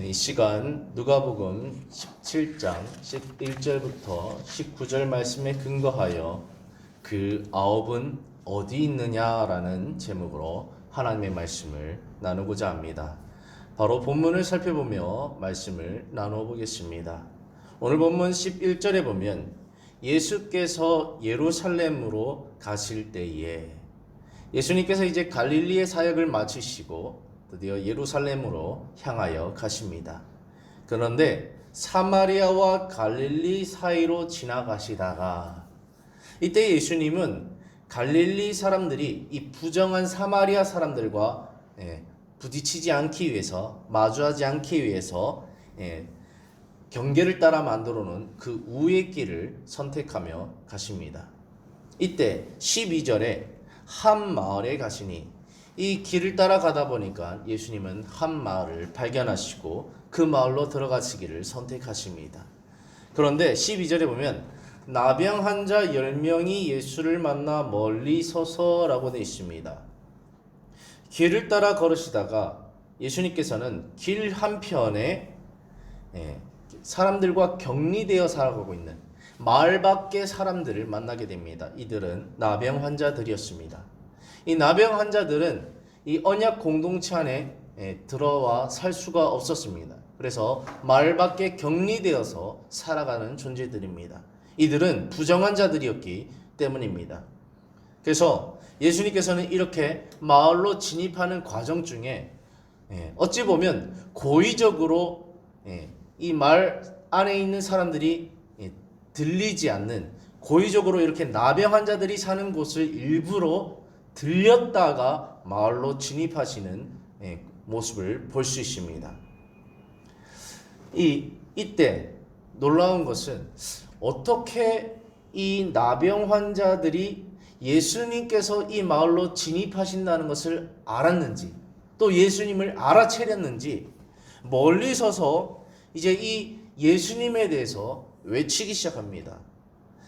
이 시간 누가복음 17장 11절부터 19절 말씀에 근거하여 그 아홉은 어디 있느냐라는 제목으로 하나님의 말씀을 나누고자 합니다. 바로 본문을 살펴보며 말씀을 나누어 보겠습니다. 오늘 본문 11절에 보면 예수께서 예루살렘으로 가실 때에 예수님께서 이제 갈릴리의 사역을 마치시고 드디어 예루살렘으로 향하여 가십니다. 그런데 사마리아와 갈릴리 사이로 지나가시다가 이때 예수님은 갈릴리 사람들이 이 부정한 사마리아 사람들과 부딪히지 않기 위해서, 마주하지 않기 위해서 경계를 따라 만들어 놓은 그 우의 길을 선택하며 가십니다. 이때 12절에 한 마을에 가시니, 이 길을 따라가다 보니까 예수님은 한 마을을 발견하시고 그 마을로 들어가시기를 선택하십니다. 그런데 12절에 보면 나병 환자 10명이 예수를 만나 멀리 서서라고 되어 있습니다. 길을 따라 걸으시다가 예수님께서는 길 한편에 사람들과 격리되어 살아가고 있는 마을 밖의 사람들을 만나게 됩니다. 이들은 나병 환자들이었습니다. 이 나병 환자들은 이 언약 공동체 안에 들어와 살 수가 없었습니다. 그래서 마을 밖에 격리되어서 살아가는 존재들입니다. 이들은 부정한 자들이었기 때문입니다. 그래서 예수님께서는 이렇게 마을로 진입하는 과정 중에 어찌 보면 고의적으로 이 마을 안에 있는 사람들이 들리지 않는, 고의적으로 이렇게 나병 환자들이 사는 곳을 일부러 들렸다가 마을로 진입하시는 모습을 볼 수 있습니다. 이때 놀라운 것은 어떻게 이 나병 환자들이 예수님께서 이 마을로 진입하신다는 것을 알았는지, 또 예수님을 알아채렸는지 멀리 서서 이제 이 예수님에 대해서 외치기 시작합니다.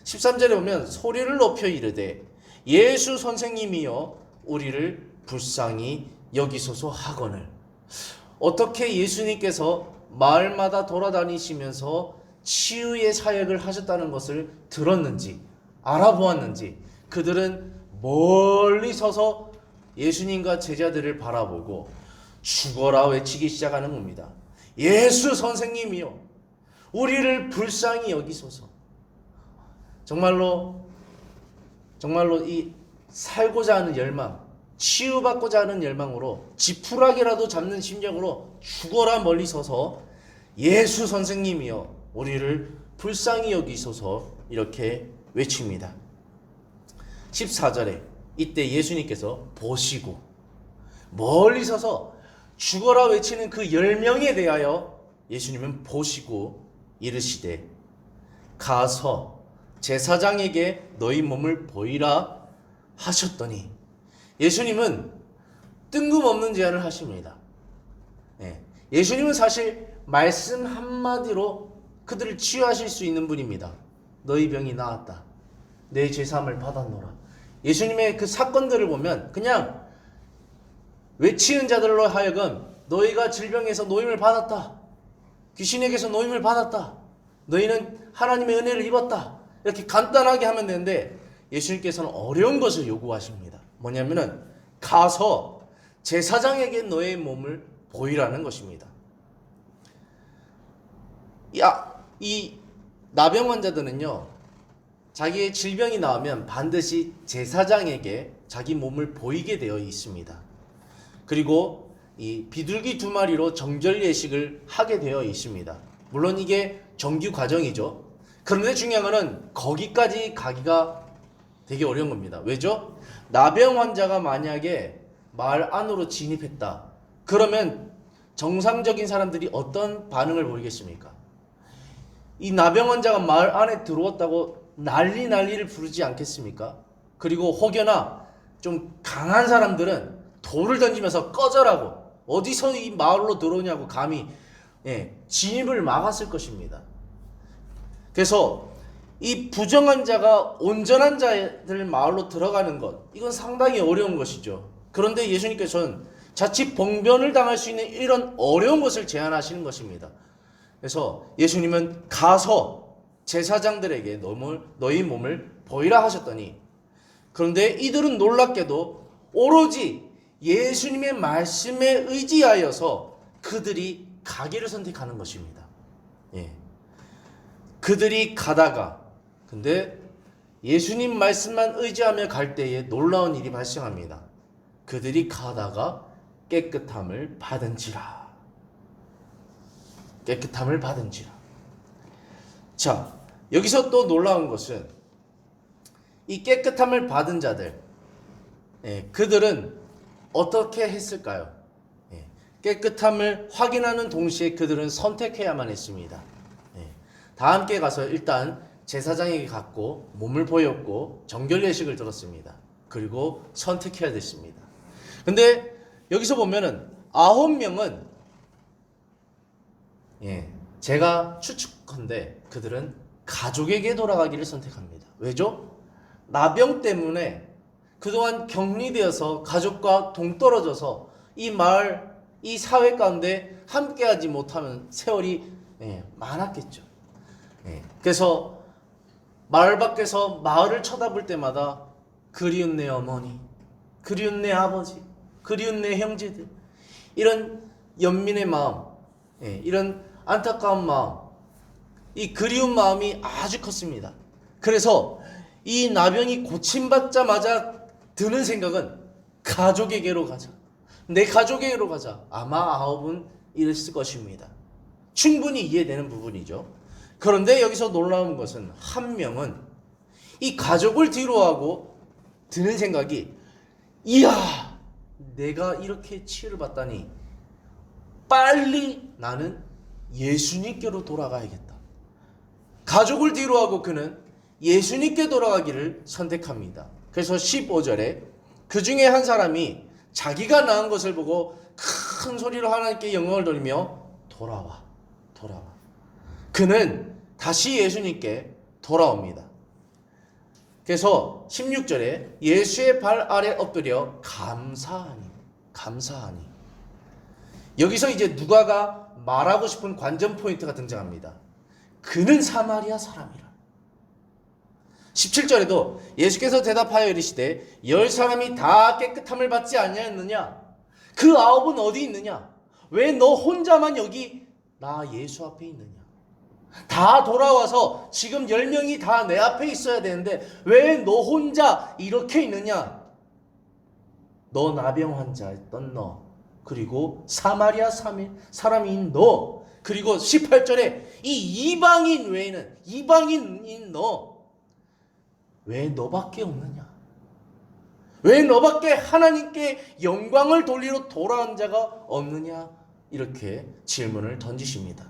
13절에 보면 소리를 높여 이르되 예수 선생님이여 우리를 불쌍히 여기소서 하거늘. 어떻게 예수님께서 마을마다 돌아다니시면서 치유의 사역을 하셨다는 것을 들었는지, 알아보았는지 그들은 멀리 서서 예수님과 제자들을 바라보고 죽어라 외치기 시작하는 겁니다. 예수 선생님이여 우리를 불쌍히 여기소서. 정말로 이 살고자 하는 열망, 치유받고자 하는 열망으로 지푸라기라도 잡는 심정으로 죽어라 멀리 서서 예수 선생님이여 우리를 불쌍히 여기소서 이렇게 외칩니다. 14절에 이때 예수님께서 보시고 멀리 서서 죽어라 외치는 그 10명에 대하여 예수님은 보시고 이르시되 가서 제사장에게 너희 몸을 보이라 하셨더니, 예수님은 뜬금없는 제안을 하십니다. 예수님은 사실 말씀 한마디로 그들을 치유하실 수 있는 분입니다. 너희 병이 나았다. 내 죄사함을 받았노라. 예수님의 그 사건들을 보면 그냥 외치는 자들로 하여금 너희가 질병에서 노임을 받았다. 귀신에게서 노임을 받았다. 너희는 하나님의 은혜를 입었다. 이렇게 간단하게 하면 되는데 예수님께서는 어려운 것을 요구하십니다. 뭐냐면은 가서 제사장에게 너의 몸을 보이라는 것입니다. 이 나병 환자들은요, 자기의 질병이 나오면 반드시 제사장에게 자기 몸을 보이게 되어 있습니다. 그리고 이 비둘기 2마리로 정절 예식을 하게 되어 있습니다. 물론 이게 정규 과정이죠. 그런데 중요한 것은 거기까지 가기가 되게 어려운 겁니다. 왜죠? 나병 환자가 만약에 마을 안으로 진입했다. 그러면 정상적인 사람들이 어떤 반응을 보이겠습니까? 이 나병 환자가 마을 안에 들어왔다고 난리를 부르지 않겠습니까? 그리고 혹여나 좀 강한 사람들은 돌을 던지면서 꺼져라고, 어디서 이 마을로 들어오냐고 감히 진입을 막았을 것입니다. 그래서 이 부정한 자가 온전한 자들 마을로 들어가는 것, 이건 상당히 어려운 것이죠. 그런데 예수님께서는 자칫 봉변을 당할 수 있는 이런 어려운 것을 제안하시는 것입니다. 그래서 예수님은 가서 제사장들에게 너희 몸을 보이라 하셨더니, 그런데 이들은 놀랍게도 오로지 예수님의 말씀에 의지하여서 그들이 가기를 선택하는 것입니다. 예. 그들이 가다가, 근데 예수님 말씀만 의지하며 갈 때에 놀라운 일이 발생합니다. 그들이 가다가 깨끗함을 받은지라. 깨끗함을 받은지라. 자, 여기서 또 놀라운 것은 이 깨끗함을 받은 자들, 그들은 어떻게 했을까요? 깨끗함을 확인하는 동시에 그들은 선택해야만 했습니다. 다 함께 가서 일단 제사장에게 갔고 몸을 보였고 정결 예식을 들었습니다. 그리고 선택해야 됐습니다. 근데 여기서 보면은 9명은 제가 추측컨대 그들은 가족에게 돌아가기를 선택합니다. 왜죠? 나병 때문에 그동안 격리되어서 가족과 동떨어져서 이 마을, 이 사회 가운데 함께하지 못하는 세월이 많았겠죠. 그래서 마을 밖에서 마을을 쳐다볼 때마다 그리운 내 어머니, 그리운 내 아버지, 그리운 내 형제들, 이런 연민의 마음, 이런 안타까운 마음, 이 그리운 마음이 아주 컸습니다. 그래서 이 나병이 고침받자마자 드는 생각은 가족에게로 가자, 내 가족에게로 가자. 아마 9은 이랬을 것입니다. 충분히 이해되는 부분이죠. 그런데 여기서 놀라운 것은 한 명은 이 가족을 뒤로하고 드는 생각이, 이야, 내가 이렇게 치유를 받다니 빨리 나는 예수님께로 돌아가야겠다. 가족을 뒤로하고 그는 예수님께 돌아가기를 선택합니다. 그래서 15절에 그 중에 한 사람이 자기가 낳은 것을 보고 큰 소리로 하나님께 영광을 돌리며 돌아와. 그는 다시 예수님께 돌아옵니다. 그래서 16절에 예수의 발 아래 엎드려 감사하니. 여기서 이제 누가가 말하고 싶은 관전 포인트가 등장합니다. 그는 사마리아 사람이라. 17절에도 예수께서 대답하여 이르시되 10사람이 다 깨끗함을 받지 아니하였느냐? 그 9은 어디 있느냐? 왜 너 혼자만 여기 나 예수 앞에 있느냐? 다 돌아와서 지금 10명이 다 내 앞에 있어야 되는데 왜 너 혼자 이렇게 있느냐? 너 나병 환자였던 너, 그리고 사마리아 사람인 너, 그리고 18절에 이 이방인 외에는, 이방인인 너, 왜 너밖에 없느냐? 왜 너밖에 하나님께 영광을 돌리러 돌아온 자가 없느냐? 이렇게 질문을 던지십니다.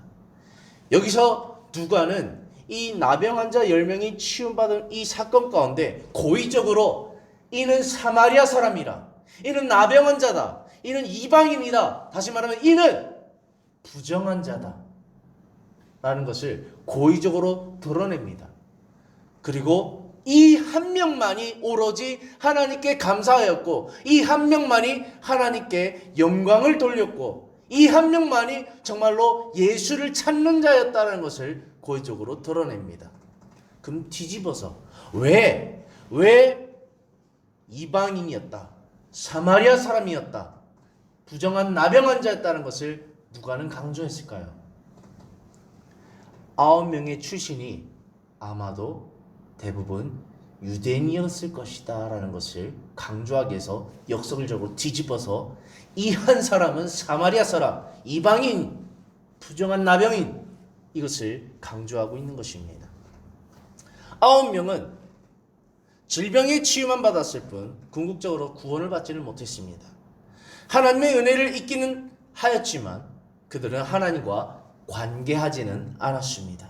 여기서 누가는 이 나병 환자 10명이 치유받은 이 사건 가운데 고의적으로 이는 사마리아 사람이라, 이는 나병 환자다, 이는 이방인이다, 다시 말하면 이는 부정한 자다 라는 것을 고의적으로 드러냅니다. 그리고 이 한 명만이 오로지 하나님께 감사하였고, 이 한 명만이 하나님께 영광을 돌렸고, 이 한 명만이 정말로 예수를 찾는 자였다는 것을 고의적으로 드러냅니다. 그럼 뒤집어서 왜 이방인이었다, 사마리아 사람이었다, 부정한 나병 환자였다는 것을 누가는 강조했을까요? 9명의 출신이 아마도 대부분 유대인이었을 것이다 라는 것을 강조하기 위해서 역설적으로 뒤집어서 이 한 사람은 사마리아 사람, 이방인, 부정한 나병인, 이것을 강조하고 있는 것입니다. 9명은 질병의 치유만 받았을 뿐 궁극적으로 구원을 받지는 못했습니다. 하나님의 은혜를 잊기는 하였지만 그들은 하나님과 관계하지는 않았습니다.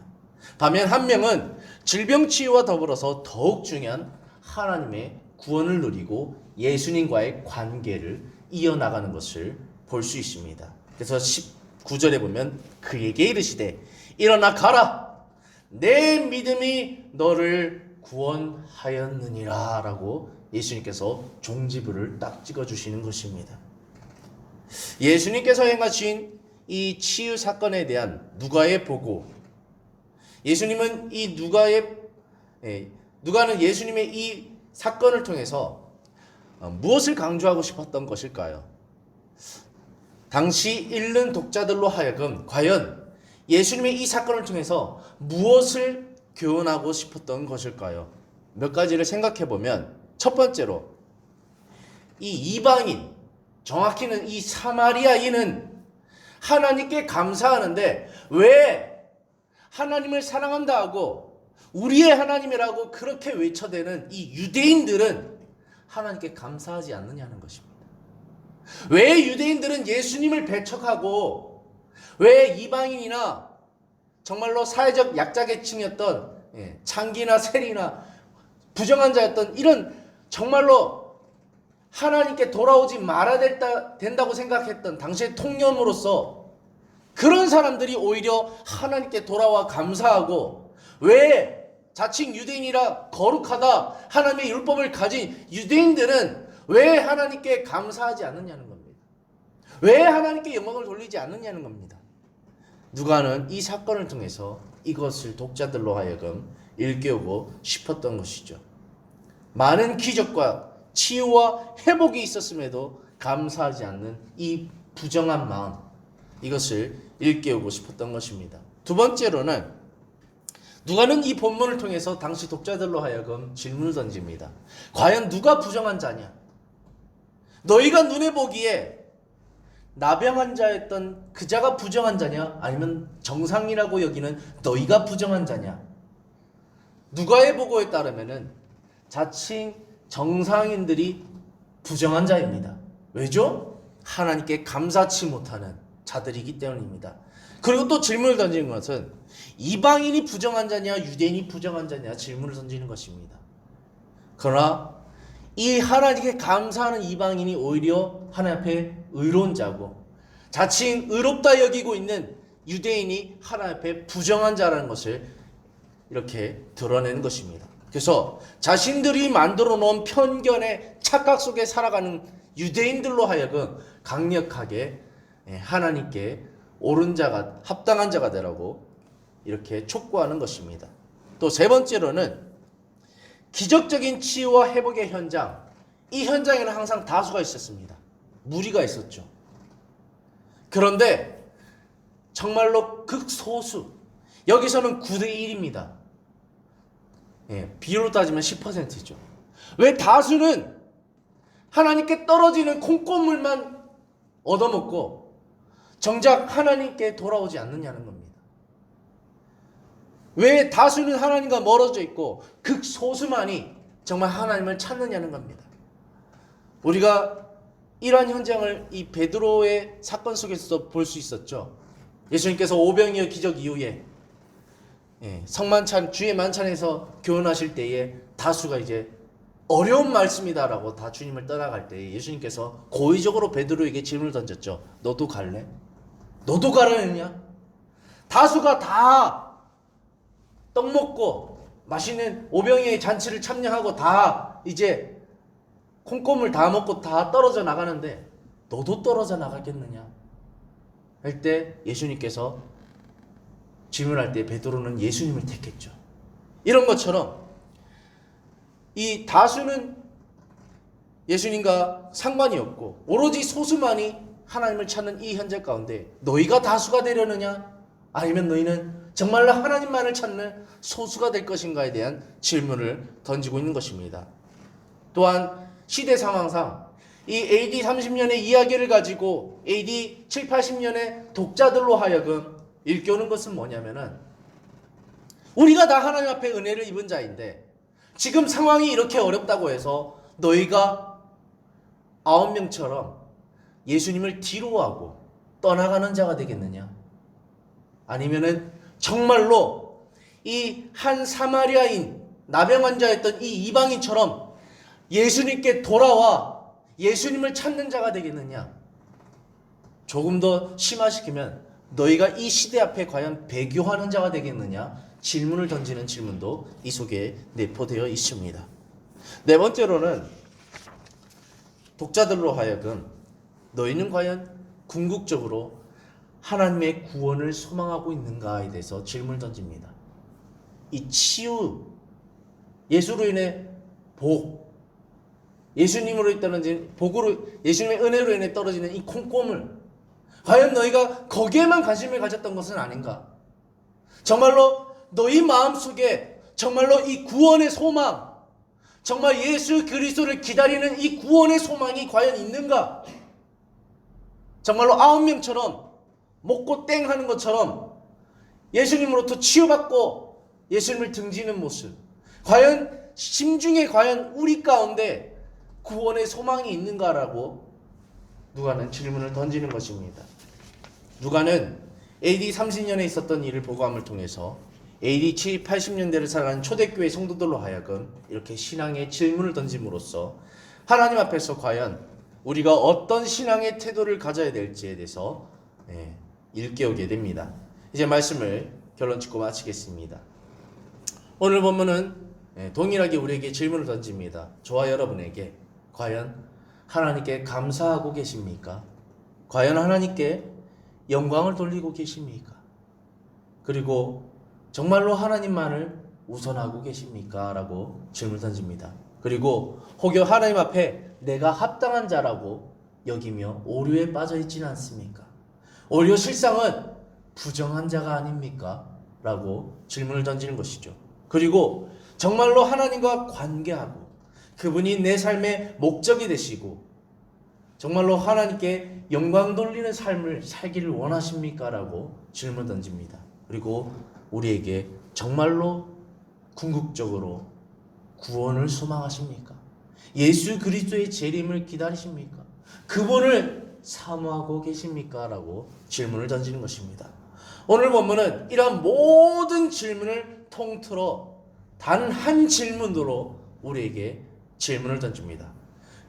반면 한 명은 질병 치유와 더불어서 더욱 중요한 하나님의 구원을 누리고 예수님과의 관계를 이어나가는 것을 볼 수 있습니다. 그래서 19절에 보면 그에게 이르시되 일어나 가라, 내 믿음이 너를 구원하였느니라 라고 예수님께서 종지부를 딱 찍어주시는 것입니다. 예수님께서 행하신 이 치유 사건에 대한 누가의 보고, 예수님은 이 누가는 예수님의 이 사건을 통해서 무엇을 강조하고 싶었던 것일까요? 당시 읽는 독자들로 하여금 과연 예수님의 이 사건을 통해서 무엇을 교훈하고 싶었던 것일까요? 몇 가지를 생각해 보면, 첫 번째로 이 이방인, 정확히는 이 사마리아인은 하나님께 감사하는데 왜 하나님을 사랑한다 하고 우리의 하나님이라고 그렇게 외쳐대는 이 유대인들은 하나님께 감사하지 않느냐는 것입니다. 왜 유대인들은 예수님을 배척하고 왜 이방인이나 정말로 사회적 약자계층이었던 창기나 세리나 부정한 자였던 이런 정말로 하나님께 돌아오지 말아야 된다고 생각했던 당시의 통념으로서 그런 사람들이 오히려 하나님께 돌아와 감사하고, 왜 자칭 유대인이라 거룩하다 하나님의 율법을 가진 유대인들은 왜 하나님께 감사하지 않느냐는 겁니다. 왜 하나님께 영광을 돌리지 않느냐는 겁니다. 누가는 이 사건을 통해서 이것을 독자들로 하여금 일깨우고 싶었던 것이죠. 많은 기적과 치유와 회복이 있었음에도 감사하지 않는 이 부정한 마음, 이것을 일깨우고 싶었던 것입니다. 두 번째로는 누가는 이 본문을 통해서 당시 독자들로 하여금 질문을 던집니다. 과연 누가 부정한 자냐? 너희가 눈에 보기에 나병한 자였던 그 자가 부정한 자냐? 아니면 정상이라고 여기는 너희가 부정한 자냐? 누가의 보고에 따르면은 자칭 정상인들이 부정한 자입니다. 왜죠? 하나님께 감사치 못하는 자들이기 때문입니다. 그리고 또 질문을 던지는 것은 이방인이 부정한 자냐 유대인이 부정한 자냐 질문을 던지는 것입니다. 그러나 이 하나님께 감사하는 이방인이 오히려 하나님 앞에 의로운 자고, 자칭 의롭다 여기고 있는 유대인이 하나님 앞에 부정한 자라는 것을 이렇게 드러내는 것입니다. 그래서 자신들이 만들어 놓은 편견의 착각 속에 살아가는 유대인들로 하여금 강력하게 하나님께 옳은 자가, 합당한 자가 되라고 이렇게 촉구하는 것입니다. 또 세 번째로는 기적적인 치유와 회복의 현장, 이 현장에는 항상 다수가 있었습니다. 무리가 있었죠. 그런데 정말로 극소수, 여기서는 9대1입니다. 비율로 따지면 10%죠. 왜 다수는 하나님께 떨어지는 콩고물만 얻어먹고 정작 하나님께 돌아오지 않느냐는 겁니다. 왜 다수는 하나님과 멀어져 있고 극소수만이 정말 하나님을 찾느냐는 겁니다. 우리가 이러한 현장을 이 베드로의 사건 속에서 볼 수 있었죠. 예수님께서 오병이어 기적 이후에 성만찬, 주의 만찬에서 교훈하실 때에 다수가 이제 어려운 말씀이다라고 다 주님을 떠나갈 때 예수님께서 고의적으로 베드로에게 질문을 던졌죠. 너도 갈래? 너도 가라느냐? 다수가 다 떡 먹고 맛있는 오병이어의 잔치를 참여하고 다 이제 콩고물 다 먹고 다 떨어져 나가는데 너도 떨어져 나가겠느냐? 할 때 예수님께서 질문할 때 베드로는 예수님을 택했죠. 이런 것처럼 이 다수는 예수님과 상관이 없고 오로지 소수만이 하나님을 찾는 이 현재 가운데 너희가 다수가 되려느냐? 아니면 너희는 정말로 하나님만을 찾는 소수가 될 것인가에 대한 질문을 던지고 있는 것입니다. 또한 시대 상황상 이 AD 30년의 이야기를 가지고 AD 7, 80년의 독자들로 하여금 일깨우는 것은 뭐냐면은 우리가 다 하나님 앞에 은혜를 입은 자인데 지금 상황이 이렇게 어렵다고 해서 너희가 9명처럼 예수님을 뒤로하고 떠나가는 자가 되겠느냐? 아니면은 정말로 이 한 사마리아인 나병 환자였던 이 이방인처럼 예수님께 돌아와 예수님을 찾는 자가 되겠느냐? 조금 더 심화시키면 너희가 이 시대 앞에 과연 배교하는 자가 되겠느냐? 질문을 던지는 질문도 이 속에 내포되어 있습니다. 네 번째로는 독자들로 하여금 너희는 과연 궁극적으로 하나님의 구원을 소망하고 있는가에 대해서 질문을 던집니다. 이 치유, 예수로 인해 복, 예수님으로 떨어진 복으로, 예수님의 은혜로 인해 떨어지는 이 콩고물, 과연 너희가 거기에만 관심을 가졌던 것은 아닌가? 정말로 너희 마음속에 정말로 이 구원의 소망, 정말 예수 그리스도를 기다리는 이 구원의 소망이 과연 있는가? 정말로 9명처럼 먹고 땡 하는 것처럼 예수님으로부터 치유받고 예수님을 등지는 모습, 과연 심중에 과연 우리 가운데 구원의 소망이 있는가라고 누가는 질문을 던지는 것입니다. 누가는 AD 30년에 있었던 일을 보고함을 통해서 AD 70, 80년대를 살아가는 초대교회 성도들로 하여금 이렇게 신앙의 질문을 던짐으로써 하나님 앞에서 과연 우리가 어떤 신앙의 태도를 가져야 될지에 대해서 일깨우게 됩니다. 이제 말씀을 결론 짓고 마치겠습니다. 오늘 본문은 동일하게 우리에게 질문을 던집니다. 저와 여러분에게 과연 하나님께 감사하고 계십니까? 과연 하나님께 영광을 돌리고 계십니까? 그리고 정말로 하나님만을 우선하고 계십니까? 라고 질문을 던집니다. 그리고 혹여 하나님 앞에 내가 합당한 자라고 여기며 오류에 빠져 있지는 않습니까? 오히려 실상은 부정한 자가 아닙니까? 라고 질문을 던지는 것이죠. 그리고 정말로 하나님과 관계하고 그분이 내 삶의 목적이 되시고 정말로 하나님께 영광 돌리는 삶을 살기를 원하십니까? 라고 질문 던집니다. 그리고 우리에게 정말로 궁극적으로 구원을 소망하십니까? 예수 그리스도의 재림을 기다리십니까? 그분을 사모하고 계십니까? 라고 질문을 던지는 것입니다. 오늘 본문은 이러한 모든 질문을 통틀어 단 한 질문으로 우리에게 질문을 던집니다.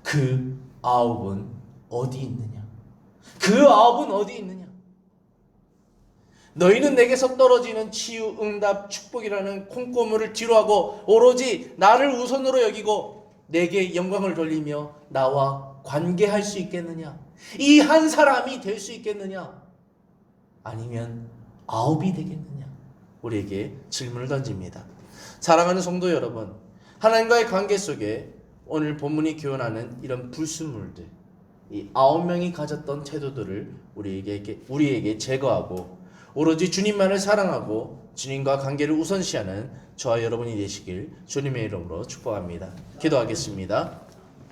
그 9은 어디 있느냐? 그 9은 어디 있느냐? 너희는 내게서 떨어지는 치유, 응답, 축복이라는 콩고물을 뒤로하고 오로지 나를 우선으로 여기고 내게 영광을 돌리며 나와 관계할 수 있겠느냐? 이 한 사람이 될 수 있겠느냐? 아니면 9이 되겠느냐? 우리에게 질문을 던집니다. 사랑하는 성도 여러분, 하나님과의 관계 속에 오늘 본문이 교훈하는 이런 불순물들, 이 9명이 가졌던 태도들을 우리에게 제거하고 오로지 주님만을 사랑하고 주님과 관계를 우선시하는 저와 여러분이 되시길 주님의 이름으로 축복합니다. 기도하겠습니다.